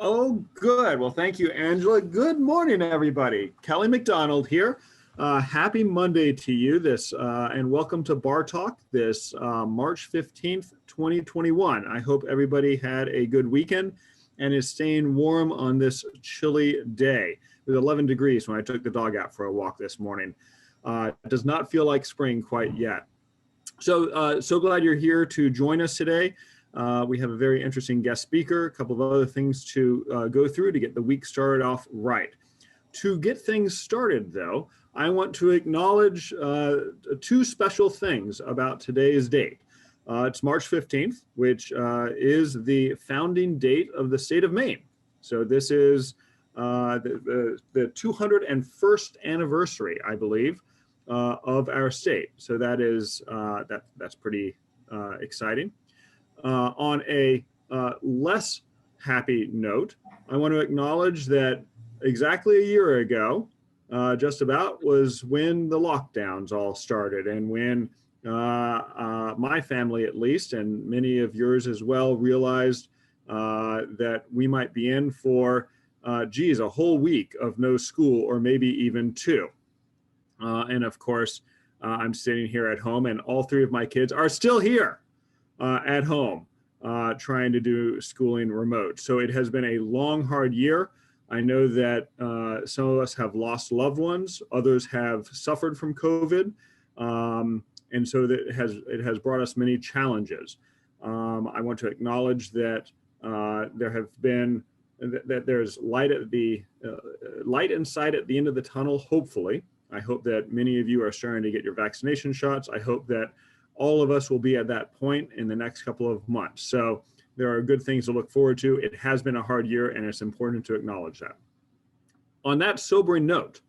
Oh, good. Well, thank you, Angela. Good morning, everybody. Kelly McDonald here. Happy Monday to you and welcome to Bar Talk this March 15th, 2021. I hope everybody had a good weekend and is staying warm on this chilly day. It was 11 degrees when I took the dog out for a walk this morning. It does not feel like spring quite yet. So glad you're here to join us today. We have a very interesting guest speaker, a couple of other things to go through to get the week started off right. To get things started, though, I want to acknowledge two special things about today's date. It's March 15th, which is the founding date of the state of Maine. So this is the 201st anniversary, I believe, of our state. So that's pretty exciting. On a less happy note, I want to acknowledge that exactly a year ago, just about, was when the lockdowns all started, and when my family, at least, and many of yours as well, realized that we might be in for, a whole week of no school, or maybe even two. And of course, I'm sitting here at home, and all three of my kids are still here at home, trying to do schooling remote. So it has been a long, hard year. I know that some of us have lost loved ones, others have suffered from COVID, and so it has brought us many challenges. I want to acknowledge that there's light in sight at the end of the tunnel, hopefully. I hope that many of you are starting to get your vaccination shots. I hope that all of us will be at that point in the next couple of months. So there are good things to look forward to. It has been a hard year, and it's important to acknowledge that. On that sobering note,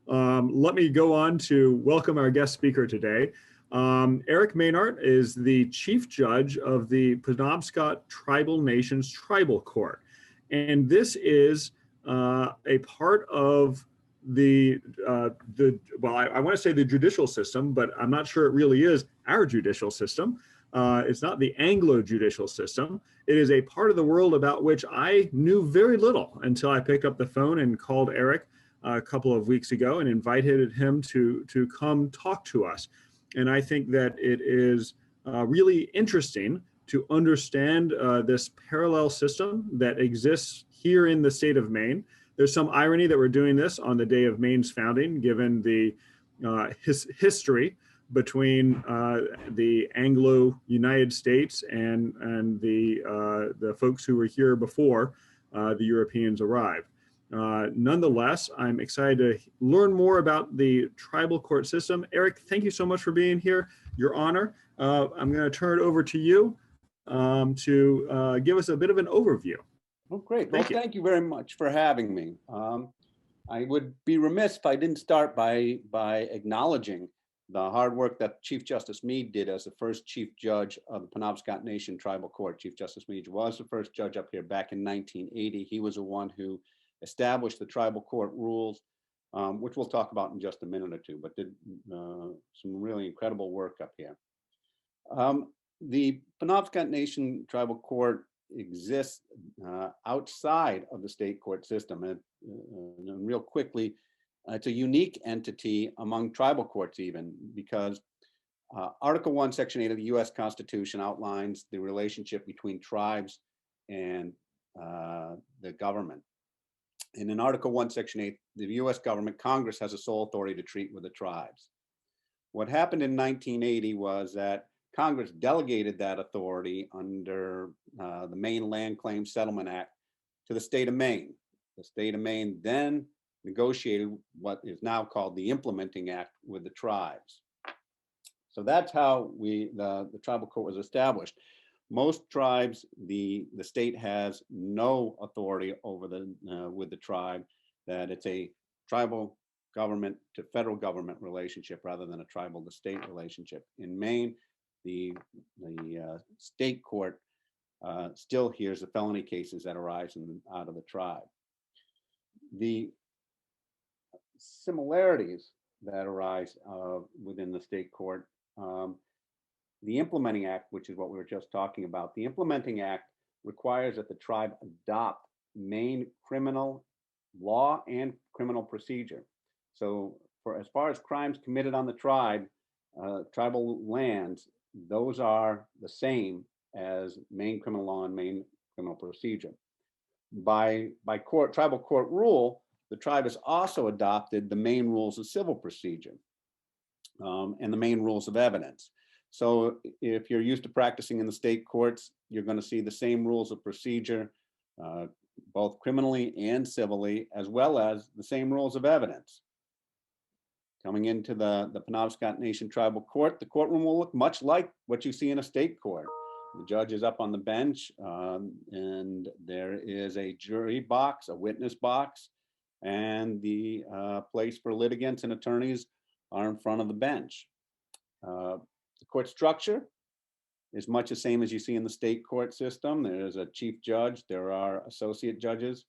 let me go on to welcome our guest speaker today. Eric Mehnert is the Chief Judge of the Penobscot Tribal Nations Tribal Court. And this is a part of I want to say the judicial system, but I'm not sure it really is our judicial system. It's not the Anglo judicial system. It is a part of the world about which I knew very little until I picked up the phone and called Eric a couple of weeks ago and invited him to come talk to us. And I think that it is really interesting to understand this parallel system that exists here in the state of Maine. There's some irony that we're doing this on the day of Maine's founding, given the history between the Anglo-United States and the folks who were here before the Europeans arrived. Nonetheless, I'm excited to learn more about the tribal court system. Eric, thank you so much for being here. Your honor. I'm going to turn it over to you to give us a bit of an overview. Oh, great. Well, thank you very much for having me. I would be remiss if I didn't start by acknowledging the hard work that Chief Justice Mead did as the first Chief Judge of the Penobscot Nation Tribal Court. Chief Justice Mead was the first judge up here back in 1980. He was the one who established the tribal court rules, which we'll talk about in just a minute or two, but did some really incredible work up here. The Penobscot Nation Tribal Court exists outside of the state court system. And real quickly, it's a unique entity among tribal courts even, because Article 1, Section 8 of the U.S. Constitution outlines the relationship between tribes and the government. And in Article 1, Section 8, the U.S. government, Congress, has a sole authority to treat with the tribes. What happened in 1980 was that Congress delegated that authority under the Maine Land Claims Settlement Act to the state of Maine. The state of Maine then negotiated what is now called the Implementing Act with the tribes. So that's how the tribal court was established. Most tribes, the state has no authority over with the tribe, that it's a tribal government to federal government relationship rather than a tribal to state relationship. In Maine, the state court still hears the felony cases that arise out of the tribe. The similarities that arise within the state court, the Implementing Act, which is what we were just talking about, the Implementing Act requires that the tribe adopt Maine criminal law and criminal procedure. So for as far as crimes committed on the tribal lands, those are the same as Maine criminal law and Maine criminal procedure. By tribal court rule, the tribe has also adopted the Maine rules of civil procedure and the Maine rules of evidence. So if you're used to practicing in the state courts, you're going to see the same rules of procedure, both criminally and civilly, as well as the same rules of evidence. Coming into the Penobscot Nation Tribal Court, the courtroom will look much like what you see in a state court. The judge is up on the bench, and there is a jury box, a witness box, and the place for litigants and attorneys are in front of the bench. The court structure is much the same as you see in the state court system. There's a chief judge, there are associate judges,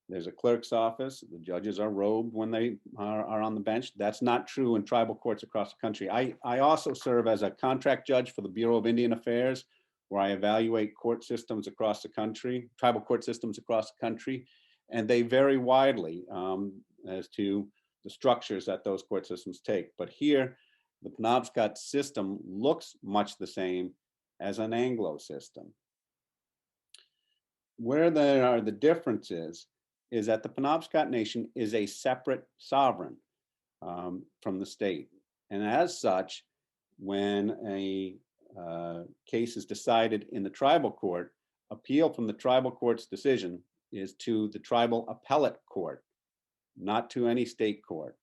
there's a clerk's office. The judges are robed when they are on the bench. That's not true in tribal courts across the country. I also serve as a contract judge for the Bureau of Indian Affairs, where I evaluate court systems across the country, tribal court systems across the country, and they vary widely as to the structures that those court systems take. But here, the Penobscot system looks much the same as an Anglo system. Where there are the differences is that the Penobscot Nation is a separate sovereign from the state. And as such, when a case is decided in the tribal court, appeal from the tribal court's decision is to the tribal appellate court, not to any state court.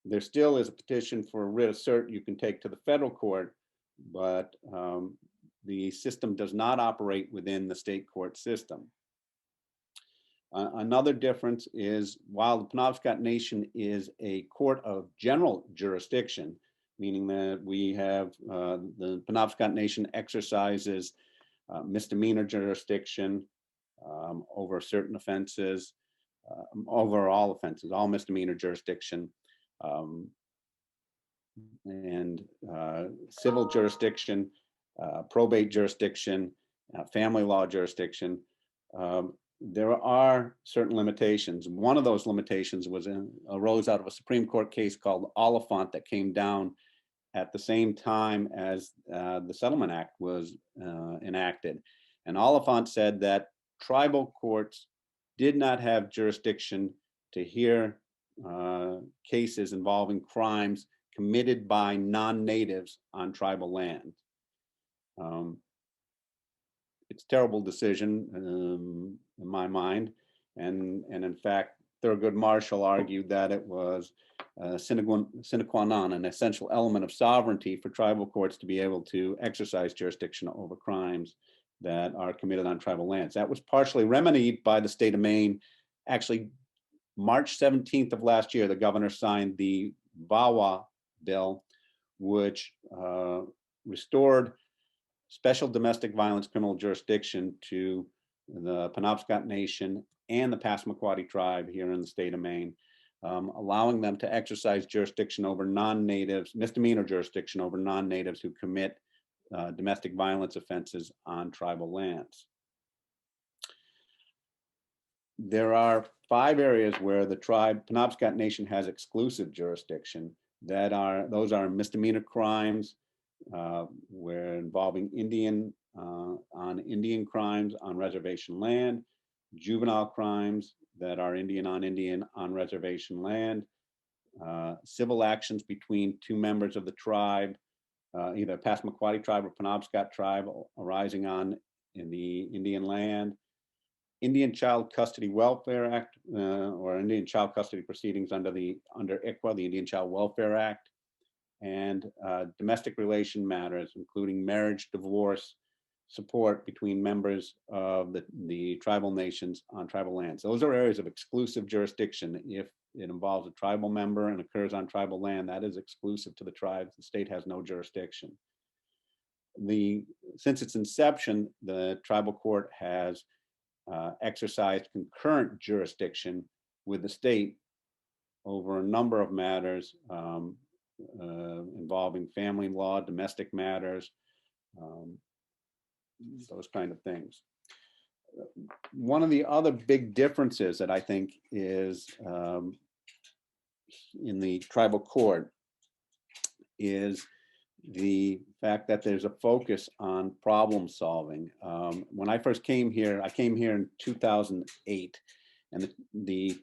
There still is a petition for a writ of cert you can take to the federal court, but the system does not operate within the state court system. Another difference is, while the Penobscot Nation is a court of general jurisdiction, meaning that we have the Penobscot Nation exercises misdemeanor jurisdiction over certain offenses, over all offenses, all misdemeanor jurisdiction, and civil jurisdiction, probate jurisdiction, family law jurisdiction. There are certain limitations. One of those limitations arose out of a Supreme Court case called Oliphant that came down at the same time as the Settlement Act was enacted. And Oliphant said that tribal courts did not have jurisdiction to hear cases involving crimes committed by non-natives on tribal land. It's a terrible decision in my mind. And in fact, Thurgood Marshall argued that it was sine qua non, an essential element of sovereignty for tribal courts to be able to exercise jurisdiction over crimes that are committed on tribal lands. That was partially remedied by the state of Maine. Actually, March 17th of last year, the governor signed the VAWA bill, which restored special domestic violence criminal jurisdiction to the Penobscot Nation and the Passamaquoddy tribe here in the state of Maine, allowing them to exercise jurisdiction over non-natives, misdemeanor jurisdiction over non-natives who commit domestic violence offenses on tribal lands. There are 5 areas where the Penobscot Nation has exclusive jurisdiction. Those are misdemeanor crimes, where involving Indian crimes on reservation land, juvenile crimes that are Indian on reservation land, civil actions between 2 members of the tribe, either Passamaquoddy tribe or Penobscot tribe arising in the Indian land, Indian Child Custody Welfare Act, or Indian Child Custody Proceedings under ICWA, the Indian Child Welfare Act, and domestic relation matters, including marriage, divorce, support between members of the tribal nations on tribal lands. Those are areas of exclusive jurisdiction. If it involves a tribal member and occurs on tribal land, that is exclusive to the tribes. The state has no jurisdiction. Since its inception, the tribal court has exercised concurrent jurisdiction with the state over a number of matters involving family law, domestic matters, those kind of things. One of the other big differences that I think is in the tribal court is the fact that there's a focus on problem solving. When I first came here, I came here in 2008, and the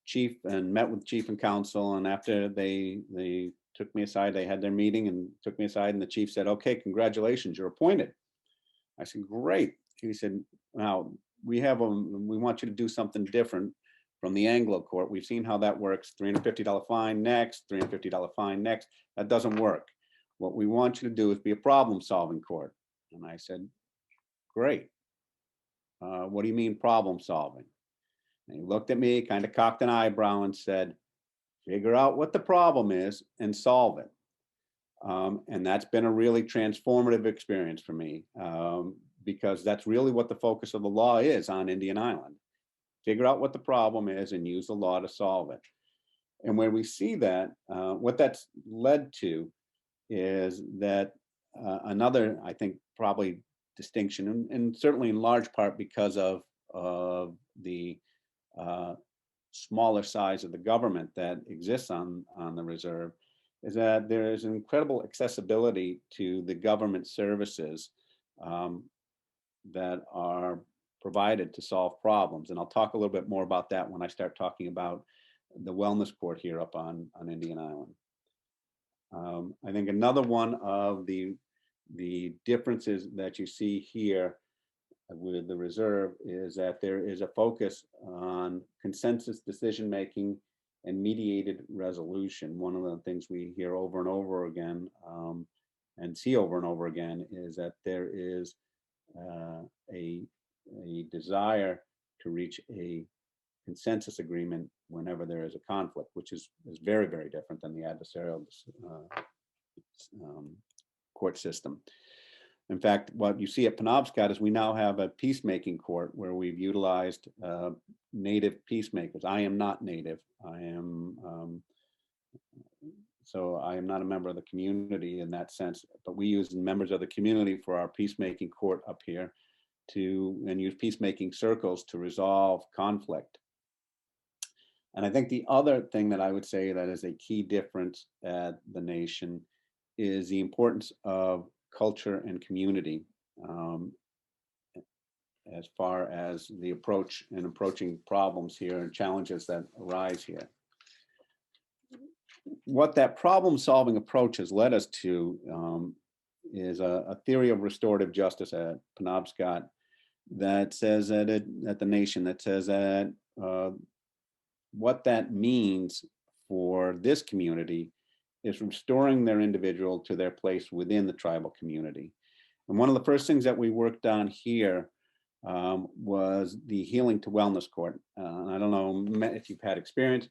chief and met with chief and council, and after they took me aside, they had their meeting and took me aside, and the chief said, "Okay, congratulations, you're appointed." I said, "Great." He said, "Now we want you to do something different from the Anglo court. We've seen how that works. $350 fine next, $350 fine next. That doesn't work. What we want you to do is be a problem solving court." And I said, "Great. What do you mean problem solving?" And he looked at me, kind of cocked an eyebrow and said, "Figure out what the problem is and solve it." And that's been a really transformative experience for me, because that's really what the focus of the law is on Indian Island. Figure out what the problem is and use the law to solve it. And when we see that, what that's led to is that another, I think, probably distinction, and certainly in large part because of the smaller size of the government that exists on the reserve, is that there is an incredible accessibility to the government services that are provided to solve problems. And I'll talk a little bit more about that when I start talking about the wellness court here up on Indian Island. I think another one of the differences that you see here with the reserve is that there is a focus on consensus decision making and mediated resolution. One of the things we hear over and over again and see over and over again is that there is a desire to reach a consensus agreement whenever there is a conflict, which is very, very different than the adversarial court system. In fact, what you see at Penobscot is we now have a peacemaking court where we've utilized native peacemakers. I am not native. So I am not a member of the community in that sense, but we use members of the community for our peacemaking court up here and use peacemaking circles to resolve conflict. And I think the other thing that I would say that is a key difference at the nation is the importance of culture and community as far as the approach and approaching problems here and challenges that arise here. What that problem solving approach has led us to is a theory of restorative justice at Penobscot that says that at the nation, that says that what that means for this community is restoring their individual to their place within the tribal community. And one of the first things that we worked on here was the Healing to Wellness Court. And I don't know if you've had experience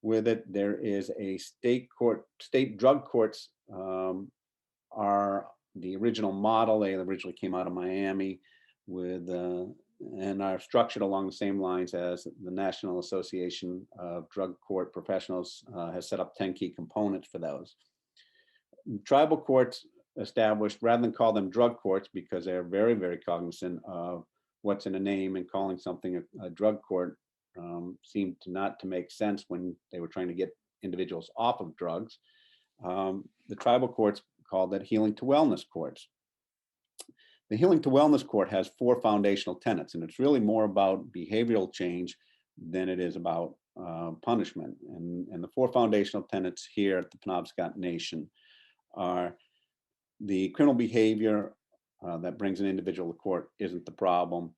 with it. There is a state drug courts are the original model. They originally came out of Miami and are structured along the same lines as the National Association of Drug Court Professionals has set up 10 key components for those. Tribal courts established, rather than call them drug courts, because they're very, very cognizant of what's in a name, and calling something a drug court seemed not to make sense when they were trying to get individuals off of drugs. The tribal courts called it Healing to Wellness Courts. The Healing to Wellness Court has 4 foundational tenets, and it's really more about behavioral change than it is about punishment. And the 4 foundational tenets here at the Penobscot Nation are: the criminal behavior that brings an individual to court isn't the problem.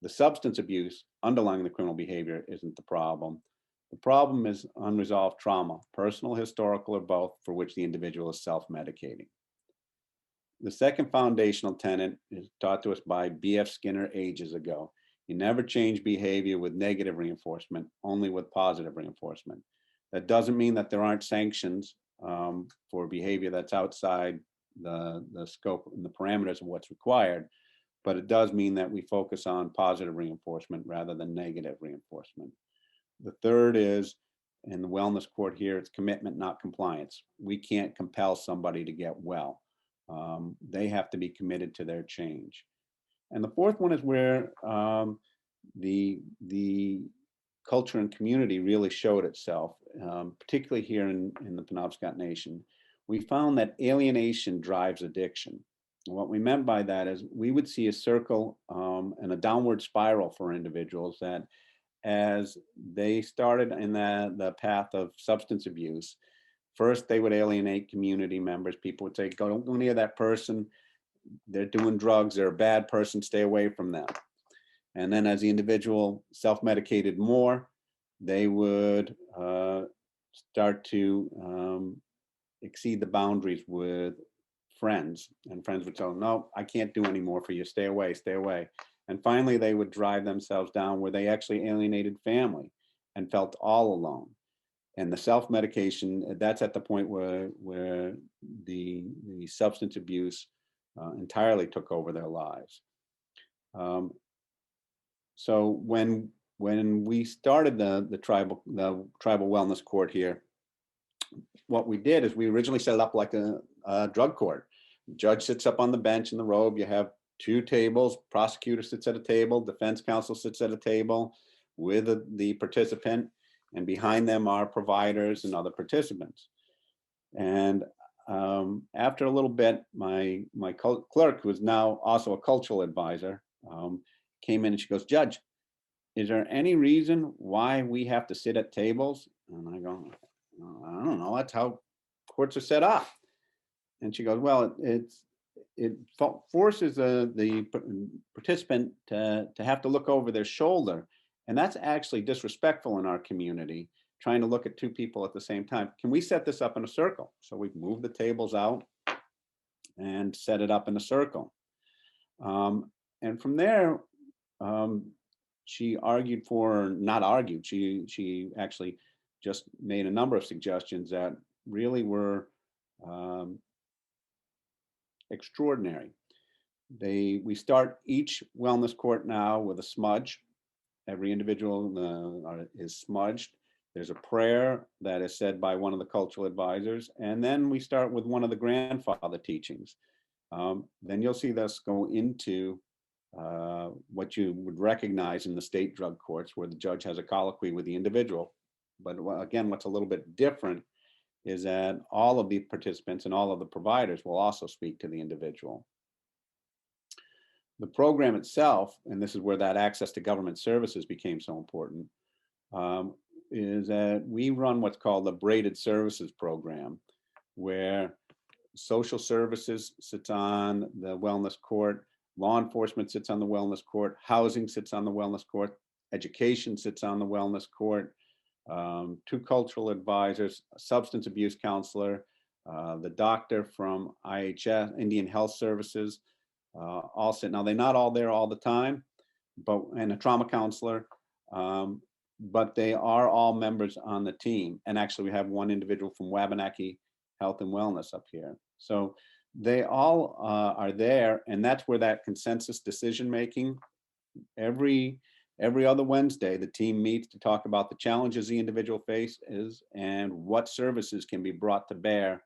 The substance abuse underlying the criminal behavior isn't the problem. The problem is unresolved trauma, personal, historical, or both, for which the individual is self-medicating. The second foundational tenet is taught to us by B.F. Skinner ages ago. You never change behavior with negative reinforcement, only with positive reinforcement. That doesn't mean that there aren't sanctions for behavior that's outside the scope and the parameters of what's required, but it does mean that we focus on positive reinforcement rather than negative reinforcement. The third is, in the wellness court here, it's commitment, not compliance. We can't compel somebody to get well. They have to be committed to their change. And the fourth one is where the culture and community really showed itself, particularly here in the Penobscot Nation. We found that alienation drives addiction. And what we meant by that is we would see a circle and a downward spiral for individuals that as they started in the path of substance abuse, first they would alienate community members. People would say, don't go near that person. They're doing drugs. They're a bad person. Stay away from them. And then as the individual self-medicated more, they would start to exceed the boundaries with friends. And friends would tell them, no, I can't do any more for you. Stay away, stay away. And finally, they would drive themselves down where they actually alienated family and felt all alone. And the self-medication, that's at the point where the substance abuse entirely took over their lives. So when we started the tribal wellness court here, what we did is we originally set it up like a drug court. The judge sits up on the bench in the robe. You have two tables. Prosecutor sits at a table. Defense counsel sits at a table with the participant, and behind them are providers and other participants. And after a little bit, my clerk, who is now also a cultural advisor, came in and she goes, Judge, is there any reason why we have to sit at tables? And I go, I don't know, that's how courts are set up. And she goes, well, it forces the participant to have to look over their shoulder. And that's actually disrespectful in our community, trying to look at two people at the same time. Can we set this up in a circle? So we've moved the tables out and set it up in a circle. And from there, she argued for, not argued, she actually just made a number of suggestions that really were extraordinary. We start each wellness court now with a smudge. Every individual is smudged. There's a prayer that is said by one of the cultural advisors. And then we start with one of the grandfather teachings. Then you'll see this go into what you would recognize in the state drug courts, where the judge has a colloquy with the individual. But again, what's a little bit different is that all of the participants and all of the providers will also speak to the individual. The program itself, and this is where that access to government services became so important, is that we run what's called the braided services program, where social services sits on the wellness court, law enforcement sits on the wellness court, housing sits on the wellness court, education sits on the wellness court, two cultural advisors, a substance abuse counselor, the doctor from IHS, Indian Health Services, all sit. Now, they're not all there all the time, and a trauma counselor, but they are all members on the team. And actually, we have one individual from Wabanaki Health and Wellness up here. So they all are there, and that's where that consensus decision making. Every other Wednesday, the team meets to talk about the challenges the individual faces and what services can be brought to bear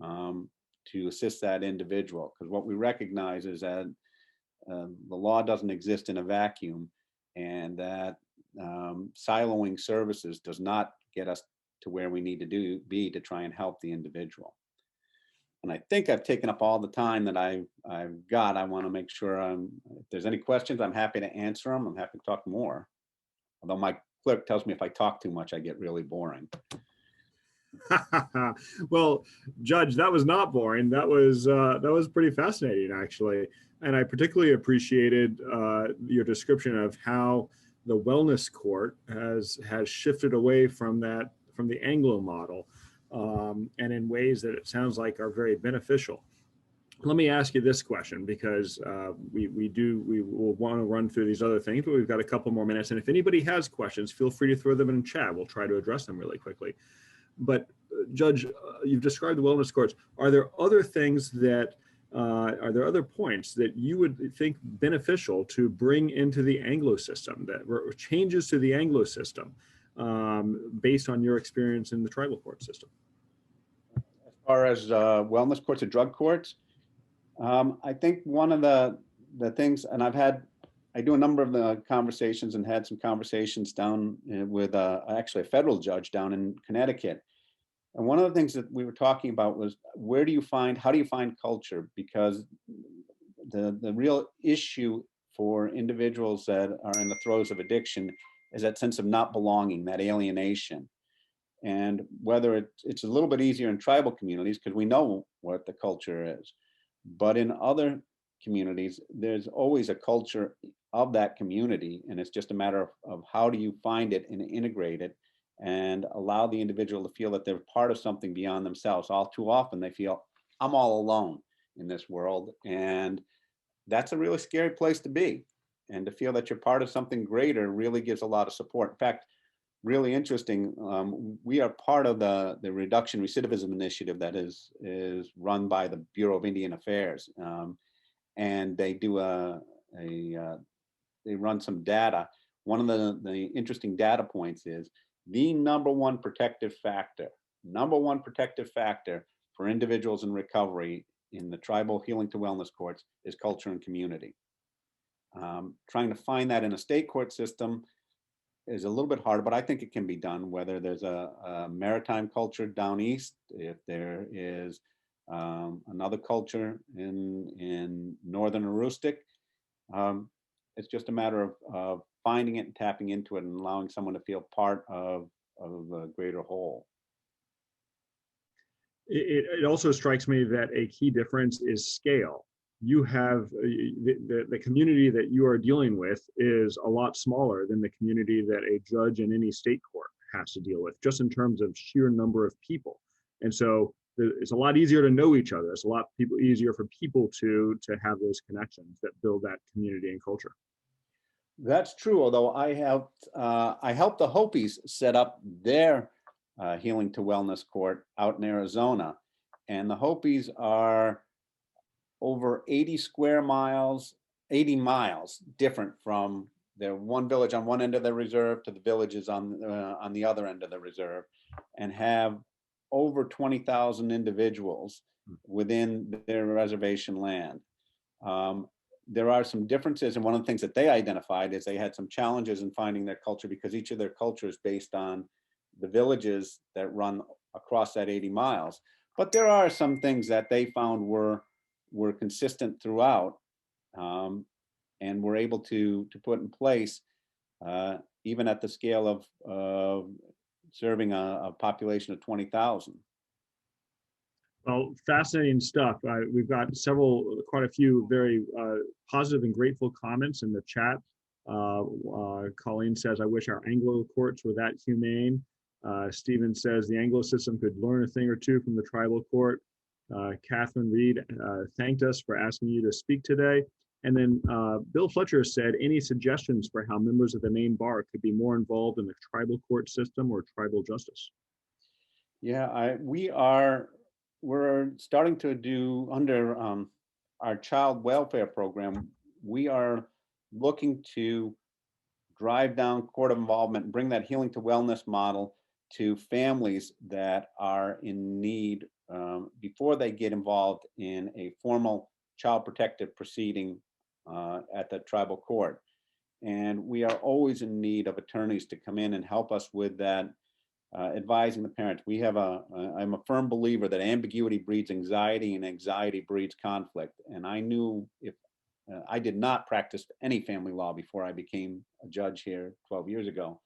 to assist that individual. Because what we recognize is that the law doesn't exist in a vacuum, and that siloing services does not get us to where we need to be to try and help the individual. And I think I've taken up all the time that I've got. I want to make sure if there's any questions, I'm happy to answer them. I'm happy to talk more. Although my clerk tells me if I talk too much, I get really boring. Well, Judge, that was not boring. That was pretty fascinating, actually. And I particularly appreciated your description of how the wellness court has shifted away from the Anglo model, and in ways that it sounds like are very beneficial. Let me ask you this question, because we will want to run through these other things, but we've got a couple more minutes. And if anybody has questions, feel free to throw them in chat. We'll try to address them really quickly. But Judge, you've described the wellness courts. Are there other things that, are there other points that you would think beneficial to bring into the Anglo system, that were changes to the Anglo system based on your experience in the tribal court system? As far as wellness courts or drug courts, I think one of the the things, and I do a number of the conversations and had some conversations down with actually a federal judge down in Connecticut. And one of the things that we were talking about was how do you find culture? Because the real issue for individuals that are in the throes of addiction is that sense of not belonging, that alienation. And whether it's a little bit easier in tribal communities because we know what the culture is, but in other communities, there's always a culture of that community, and it's just a matter of how do you find it and integrate it and allow the individual to feel that they're part of something beyond themselves. All too often they feel, I'm all alone in this world, and that's a really scary place to be. And to feel that you're part of something greater really gives a lot of support. In fact, really interesting, we are part of the reduction recidivism initiative that is run by the Bureau of Indian Affairs. And they do they run some data. One of the interesting data points is the number one protective factor for individuals in recovery in the tribal healing to wellness courts is culture and community. Trying to find that in a state court system is a little bit harder, but I think it can be done, whether there's a maritime culture down east, if there is another culture in northern Aroostook. It's just a matter of finding it and tapping into it and allowing someone to feel part of a greater whole. It also strikes me that a key difference is scale. You have the community that you are dealing with is a lot smaller than the community that a judge in any state court has to deal with, just in terms of sheer number of people. And so it's a lot easier to know each other. It's a lot easier for people to have those connections that build that community and culture. That's true. Although I helped the Hopis set up their healing to wellness court out in Arizona, and the Hopis are over 80 miles different from their one village on one end of the reserve to the villages on the other end of the reserve, and have over 20,000 individuals within their reservation land. There are some differences, and one of the things that they identified is they had some challenges in finding their culture because each of their culture is based on the villages that run across that 80 miles. But there are some things that they found were consistent throughout, and were able to put in place, even at the scale of serving a population of 20,000. Well, fascinating stuff. We've got quite a few very positive and grateful comments in the chat. Colleen says, I wish our Anglo courts were that humane. Stephen says the Anglo system could learn a thing or two from the tribal court. Catherine Reed thanked us for asking you to speak today. And then Bill Fletcher said, any suggestions for how members of the Maine Bar could be more involved in the tribal court system or tribal justice? Yeah, we're starting to do under our child welfare program. We are looking to drive down court of involvement and bring that healing to wellness model to families that are in need before they get involved in a formal child protective proceeding at the tribal court. And we are always in need of attorneys to come in and help us with that, advising the parents. I'm a firm believer that ambiguity breeds anxiety and anxiety breeds conflict. And I knew if I did not practice any family law before I became a judge here 12 years ago.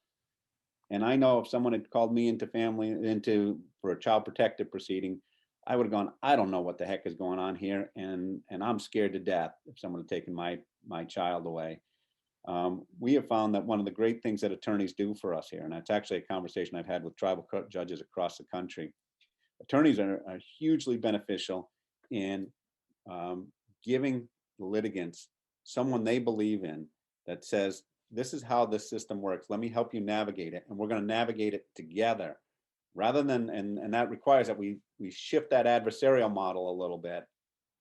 And I know if someone had called me for a child protective proceeding, I would have gone, I don't know what the heck is going on here. And I'm scared to death if someone had taken my child away. We have found that one of the great things that attorneys do for us here, and that's actually a conversation I've had with tribal judges across the country, attorneys are hugely beneficial in giving the litigants someone they believe in that says, this is how this system works. Let me help you navigate it. And we're going to navigate it together rather than, and that requires that we shift that adversarial model a little bit.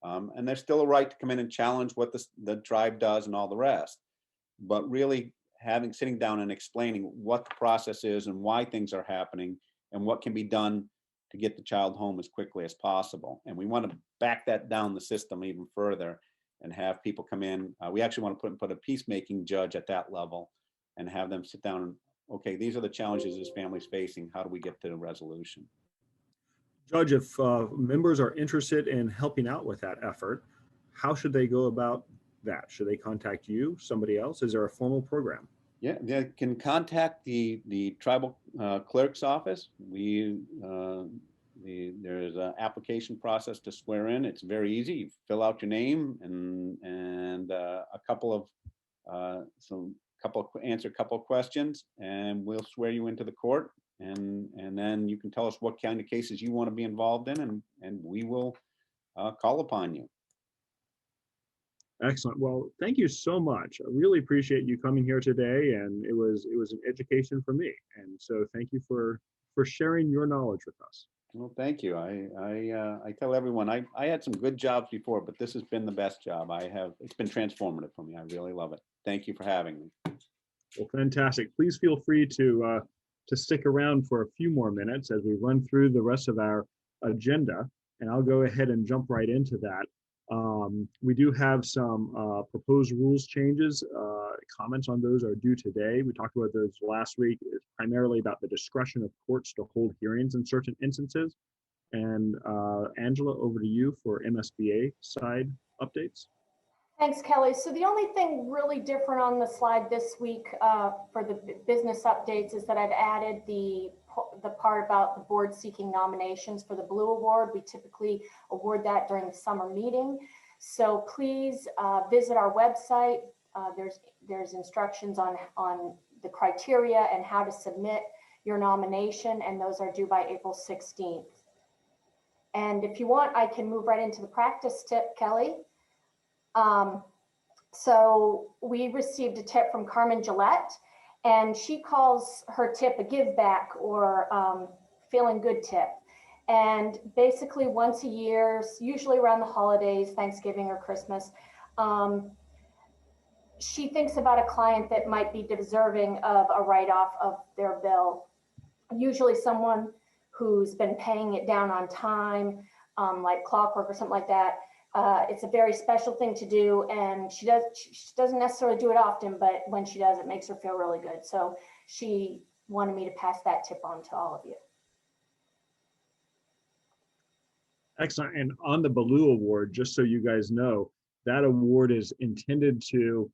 And there's still a right to come in and challenge what the tribe does and all the rest. But really sitting down and explaining what the process is and why things are happening and what can be done to get the child home as quickly as possible. And we want to back that down the system even further and have people come in. We actually want to put a peacemaking judge at that level and have them sit down and, okay, these are the challenges this family's facing. How do we get to the resolution? Judge, if members are interested in helping out with that effort, how should they go about that? Should they contact you, somebody else? Is there a formal program? Yeah, they can contact the tribal clerk's office. There's an application process to swear in. It's very easy. You fill out your name and answer a couple of questions, and we'll swear you into the court. And then you can tell us what kind of cases you want to be involved in, and we will call upon you. Excellent. Well, thank you so much. I really appreciate you coming here today, and it was an education for me. And so thank you for sharing your knowledge with us. Well, thank you. I tell everyone I had some good jobs before, but this has been the best job I have. It's been transformative for me. I really love it. Thank you for having me. Well, fantastic. Please feel free to stick around for a few more minutes as we run through the rest of our agenda, and I'll go ahead and jump right into that. We do have some proposed rules changes. Comments on those are due today. We talked about those last week. It's primarily about the discretion of courts to hold hearings in certain instances. And Angela, over to you for MSBA side updates. Thanks, Kelly. So the only thing really different on the slide this week for the business updates is that I've added the part about the board seeking nominations for the Blue Award. We typically award that during the summer meeting. So please visit our website. There's instructions on the criteria and how to submit your nomination, and those are due by April 16th. And if you want, I can move right into the practice tip, Kelly. So we received a tip from Carmen Gillette, and she calls her tip a give back or feeling good tip. And basically once a year, usually around the holidays, Thanksgiving or Christmas, she thinks about a client that might be deserving of a write-off of their bill. Usually someone who's been paying it down on time, like clockwork or something like that. It's a very special thing to do, and she doesn't necessarily do it often, but when she does, it makes her feel really good. So she wanted me to pass that tip on to all of you. Excellent. And on the Baloo Award, just so you guys know, that award is intended to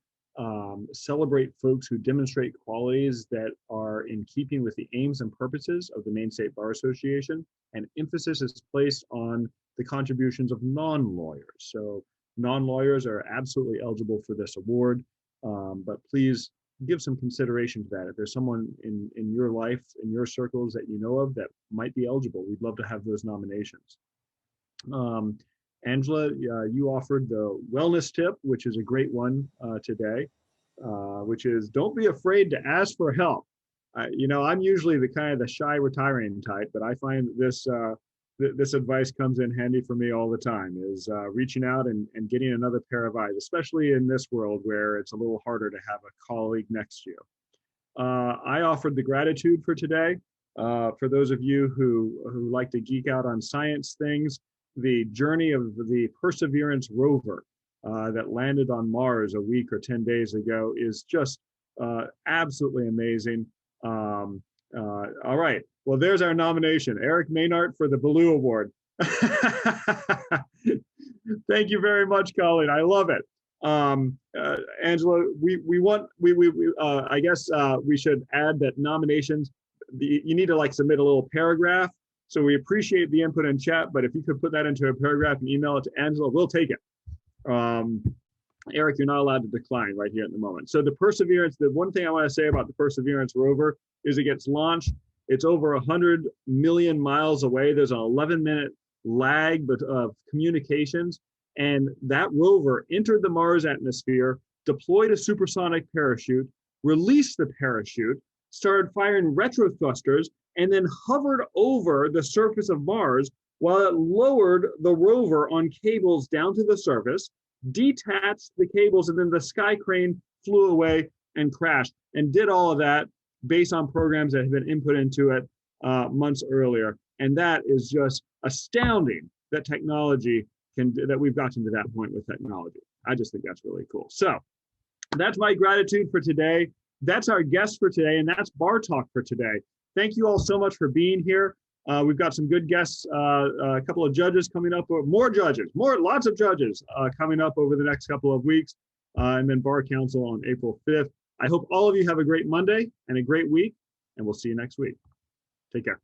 celebrate folks who demonstrate qualities that are in keeping with the aims and purposes of the Maine State Bar Association, and emphasis is placed on the contributions of non-lawyers. So non-lawyers are absolutely eligible for this award, but please give some consideration to that. If there's someone in your life, in your circles that you know of that might be eligible, we'd love to have those nominations. Angela, you offered the wellness tip, which is a great one today, which is don't be afraid to ask for help. You know, I'm usually the shy retiring type, but I find this this advice comes in handy for me all the time, is reaching out and getting another pair of eyes, especially in this world where it's a little harder to have a colleague next to you. I offered the gratitude for today. For those of you who like to geek out on science things, the journey of the Perseverance rover that landed on Mars a week or 10 days ago is just absolutely amazing. All right, well, there's our nomination, Eric Mehnert for the Baloo Award. Thank you very much, Colleen. I love it. Angela, I guess we should add that nominations, you need to submit a little paragraph. So we appreciate the input in chat, but if you could put that into a paragraph and email it to Angela, we'll take it. Eric, you're not allowed to decline right here at the moment. So the Perseverance, the one thing I want to say about the Perseverance rover is it gets launched. It's over 100 million miles away. There's an 11-minute lag of communications. And that rover entered the Mars atmosphere, deployed a supersonic parachute, released the parachute, started firing retro thrusters, and then hovered over the surface of Mars while it lowered the rover on cables down to the surface, detached the cables, and then the sky crane flew away and crashed, and did all of that based on programs that had been input into it months earlier. And that is just astounding that technology that we've gotten to that point with technology. I just think that's really cool. So that's my gratitude for today. That's our guest for today, and that's Bar Talk for today. Thank you all so much for being here. We've got some good guests, a couple of judges coming up, or lots of judges coming up over the next couple of weeks, and then Bar Council on April 5th. I hope all of you have a great Monday and a great week, and we'll see you next week. Take care.